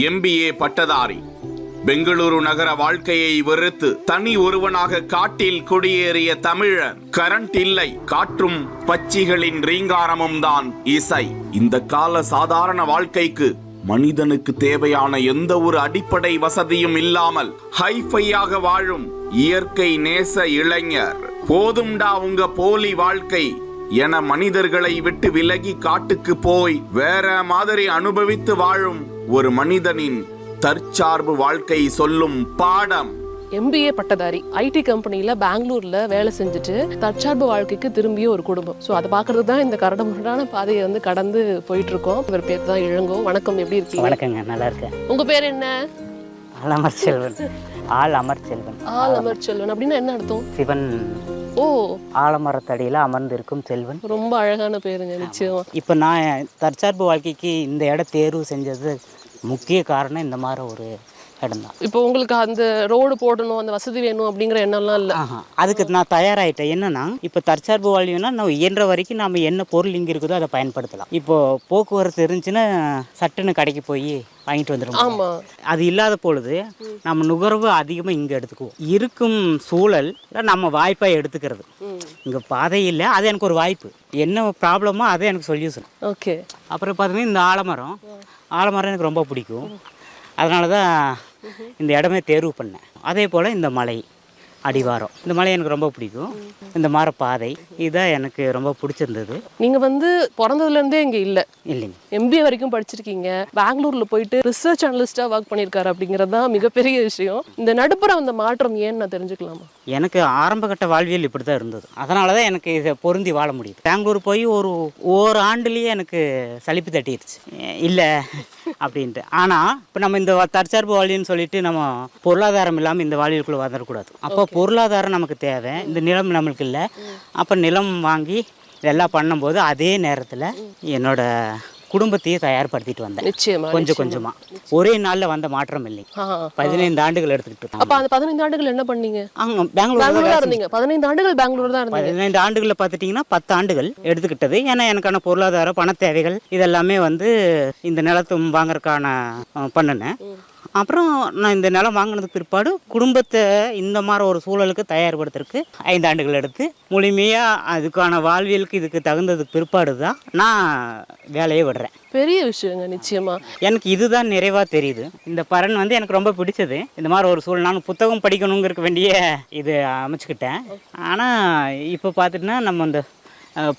MBA பட்டதாரி பெங்களூரு நகர வாழ்க்கையை வெறுத்து தனி ஒருவனாக காட்டில் குடியேறிய தமிழன். கரண்ட் இல்லை, காற்றும் பட்சிகளின் ரீங்காரமும் தான் இசை. இந்த கால சாதாரண வாழ்க்கைக்கு மனிதனுக்கு தேவையான எந்த ஒரு அடிப்படை வசதியும் இல்லாமல் ஹைஃபையாக வாழும் இயற்கை நேச இளைஞர். போதும்டா உங்க போலி வாழ்க்கை என மனிதர்களை விட்டு விலகி காட்டுக்கு போய் வேற மாதிரி அனுபவித்து வாழும் ஒரு மனிதனின் தற்சார்பு வாழ்க்கை சொல்லும் பாடம். MBA பட்டதாரி IT கம்பெனியில் பெங்களூர்ல வேலை செஞ்சுட்டு தற்சார்பு வாழ்க்கைக்கு திரும்பிய ஒரு குடும்பம். ஸோ அதை பார்க்கறது தான் இந்த கரடுமுரடான பாதையை கடந்து போயிட்டு இருக்கோம். இவர் பேர் தான் இளங்கோ. வணக்கம், எப்படி இருக்கீங்க? வணக்கங்க, நல்லா இருக்கேன். உங்க பேர் என்ன? ஆலமர் செல்வன். ஆலமர் செல்வன். ஆலமர் செல்வன் அப்படின்னா என்ன அர்த்தம்? சிவன். ஓ, ஆலமரத்தடியில் அமர்ந்திருக்கும் செல்வன். ரொம்ப அழகான பேருங்க, நிச்சயமா. இப்போ நான் தற்சார்பு வாழ்க்கைக்கு இந்த இடம் தேர்வு செஞ்சது முக்கிய காரணம் இந்த மாதிரி ஒரு இடம் தான். இப்போ உங்களுக்கு அந்த ரோடு போடணும், அந்த வசதி வேணும் அப்படிங்கிற எண்ணம்லாம் இல்லை? அதுக்கு நான் தயாராகிட்டேன். என்னன்னா இப்போ தற்சார்பு வாழ்வுனா நம்ம இயன்ற வரைக்கும் நம்ம என்ன பொருள் இங்கே இருக்குதோ அதை பயன்படுத்தலாம். இப்போ போக்குவரத்து இருந்துச்சுன்னா சட்டுன்னு கடைக்கு போய் வாங்கிட்டு வந்துடும். ஆமாம், அது இல்லாத பொழுது நம்ம நுகர்வு அதிகமாக இங்கே எடுத்துக்குவோம். இருக்கும் சூழல் நம்ம வாய்ப்பாக எடுத்துக்கிறது. இங்கே பாதை இல்லை, அது எனக்கு ஒரு வாய்ப்பு. என்ன ப்ராப்ளமோ அதை எனக்கு சொல்யூஷன். ஓகே. அப்புறம் பார்த்தீங்கன்னா இந்த ஆலமரம் எனக்கு ரொம்ப பிடிக்கும். அதனால தான் இந்த இடமே தேர்வு பண்ணேன். அதே போல் இந்த மலை அடிவாரம், இந்த மலை எனக்கு ரொம்ப பிடிக்கும். இந்த மாதிரி பாதை இதான் எனக்கு ரொம்ப பிடிச்சிருந்தது. நீங்கள் பிறந்ததுலேருந்தே இங்கே இல்லை? இல்லைங்க, MBA வரைக்கும் படிச்சிருக்கீங்க. பெங்களூரில் போயிட்டு ரிசர்ச் அனலிஸ்டாக ஒர்க் பண்ணியிருக்காரு அப்படிங்கிறது தான் மிகப்பெரிய விஷயம். இந்த நடுப்புற அந்த மாற்றம் ஏன்னு நான் தெரிஞ்சுக்கலாமா? எனக்கு ஆரம்ப கட்ட வாழ்வியல் இப்படி தான் இருந்தது. அதனால தான் எனக்கு இதை பொருந்தி வாழ முடியுது. பெங்களூர் போய் ஒரு ஆண்டுலேயே எனக்கு சலிப்பு தட்டிடுச்சு இல்லை அப்படின்ட்டு. ஆனால் இப்போ நம்ம இந்த தற்சார்பு வாழ்வியல்னு சொல்லிட்டு நம்ம பொருளாதாரம் இல்லாமல் இந்த வாழ்வியலுக்குள்ளே வந்துடக்கூடாது. அப்போ பொருளாதாரம் நமக்கு தேவை. இந்த நிலம் நம்மளுக்கு இல்லை. அப்போ நிலம் வாங்கி இதெல்லாம் பண்ணும்போது அதே நேரத்தில் என்னோட குடும்பத்தையே தயார்படுத்திட்டு வந்தேன். நிச்சயமா, கொஞ்சம் கொஞ்சமாக. ஒரே நாளில் வந்த மாற்றம் இல்லை. 15 ஆண்டுகள் எடுத்துக்கிட்டு. அப்போ அந்த 15 ஆண்டுகள் என்ன பண்ணீங்க? அங்கே பெங்களூர் இருந்தீங்க. 15 ஆண்டுகள் பெங்களூர் தான் இருந்தீங்க. 15 ஆண்டுகளில் பார்த்துட்டிங்கன்னா 10 ஆண்டுகள் எடுத்துக்கிட்டது. ஏன்னா எனக்கான பொருளாதார பண தேவைகள் இதெல்லாமே இந்த நிலத்தை வாங்கறதுக்கான பண்ணினேன். அப்புறம் நான் இந்த நிலம் வாங்கினதுக்கு பிற்பாடு குடும்பத்தை இந்த மாதிரி ஒரு சூழலுக்கு தயார்படுத்துறதுக்கு 5 ஆண்டுகள் எடுத்து முழுமையாக அதுக்கான வாழ்வியலுக்கு இதுக்கு தகுந்ததுக்கு பிற்பாடு தான் நான் வேலையை விடுறேன். பெரிய விஷயங்க, நிச்சயமா. எனக்கு இதுதான் நிறைவாக தெரியுது. இந்த பரன் எனக்கு ரொம்ப பிடிச்சது. இந்த மாதிரி ஒரு சூழல் நான் புத்தகம் படிக்கணுங்கிறதுக்கு வேண்டிய இது அமைச்சுக்கிட்டேன். ஆனால் இப்போ பார்த்துட்டுனா நம்ம இந்த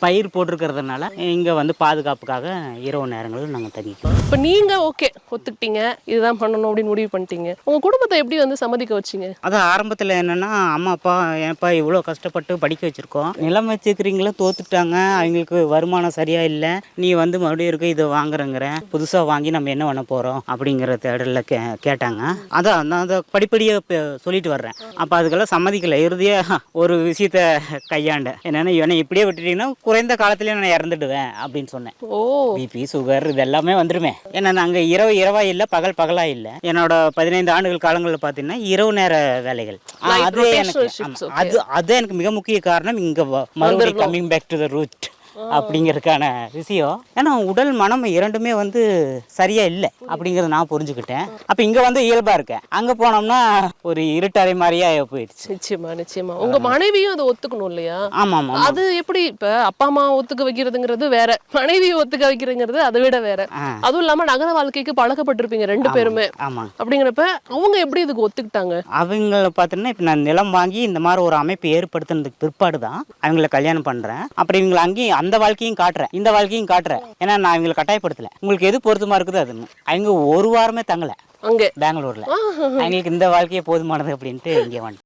பயிர் போட்டிருக்கிறதுனால இங்கே பாதுகாப்புக்காக இரவு நேரங்களில் நாங்கள் தங்கிக்கிறோம். இப்போ நீங்கள் ஓகே ஒத்துக்கிட்டீங்க, இதுதான் பண்ணணும் அப்படின்னு முடிவு பண்ணிட்டீங்க. உங்கள் குடும்பத்தை எப்படி சம்மதிக்க வச்சிங்க? அதான் ஆரம்பத்தில் என்னென்னா, அம்மா அப்பா ஏன்ப்பா இவ்வளோ கஷ்டப்பட்டு படிக்க வச்சுருக்கோம், நிலம் வச்சுக்கிறீங்களே தோத்துட்டாங்க, அவங்களுக்கு வருமானம் சரியாக இல்லை, நீ மறுபடியும் இருக்க இதை வாங்குறங்கிற, புதுசாக வாங்கி நம்ம என்ன பண்ண போகிறோம் அப்படிங்கிற தேடலில் கேட்டாங்க. அதான் நான் அதை படிப்படியாக சொல்லிட்டு வர்றேன். அப்போ அதுக்கெல்லாம் சம்மதிக்கலை. இறுதியாக ஒரு விஷயத்த கையாண்டேன். என்னென்னா, இவனை இப்படியே விட்டுட்டீங்கன்னா குறைந்த காலத்திலேயே நான் இறந்துடுவேன் அப்படின்னு சொன்னேன். பிபி சுகர் இது எல்லாமே வந்துடுமே. ஏன்னா நாங்கள் இரவா இல்லை, பகலா இல்லை. என்னோட 15 ஆண்டுகள் காலங்களில் பார்த்தீங்கன்னா இரவு நேர வேலைகள். அது எனக்கு மிக முக்கிய காரணம். இங்கே மறுபடியும் coming back to the route அப்படிங்கிறதுக்கான விஷயம். ஏன்னா உடல் மனம் இரண்டுமே சரியா இல்லை அப்படிங்கிறத நான் புரிஞ்சுக்கிட்டேன். அப்போ இங்கே இயல்பா இருக்கேன். அங்கே போனோம்னா ஒரு இருட்டறை மாதிரியா போயிடுச்சு. நிச்சயமா. உங்க மனைவியும் அதை ஒத்துக்கணும் இல்லையா? ஆமா ஆமா. அது எப்படி? இப்ப அப்பா அம்மா ஒத்துக்க வைக்கிறதுங்கிறது வேற, மனைவியை ஒத்துக்க வைக்கிறதுங்கிறது அதை விட வேற. அதுவும் இல்லாம நகர வாழ்க்கைக்கு பழக்கப்பட்டிருப்பீங்க 2 பேருமே. ஆமா. அப்படிங்கிறப்ப அவங்க எப்படி இதுக்கு ஒத்துக்கிட்டாங்க? அவங்கள பார்த்தீங்கன்னா இப்போ நான் நிலம் வாங்கி இந்த மாதிரி ஒரு அமைப்பு ஏற்படுத்தினதுக்கு பிற்பாடு தான் அவங்கள கல்யாணம் பண்றேன். அப்புறம் இவங்களை அங்கேயும் அந்த வாழ்க்கையும் காட்டுறேன், இந்த வாழ்க்கையும் காட்டுறேன். ஏன்னா நான் இவங்களை கட்டாயப்படுத்தல. உங்களுக்கு எது பொருத்தமா இருக்குது அது. அவங்க ஒரு வாரமே தங்கல அங்கே பெங்களூர்ல. அவங்களுக்கு இந்த வாழ்க்கையே போதுமானது அப்படின்ட்டு இங்கே வந்து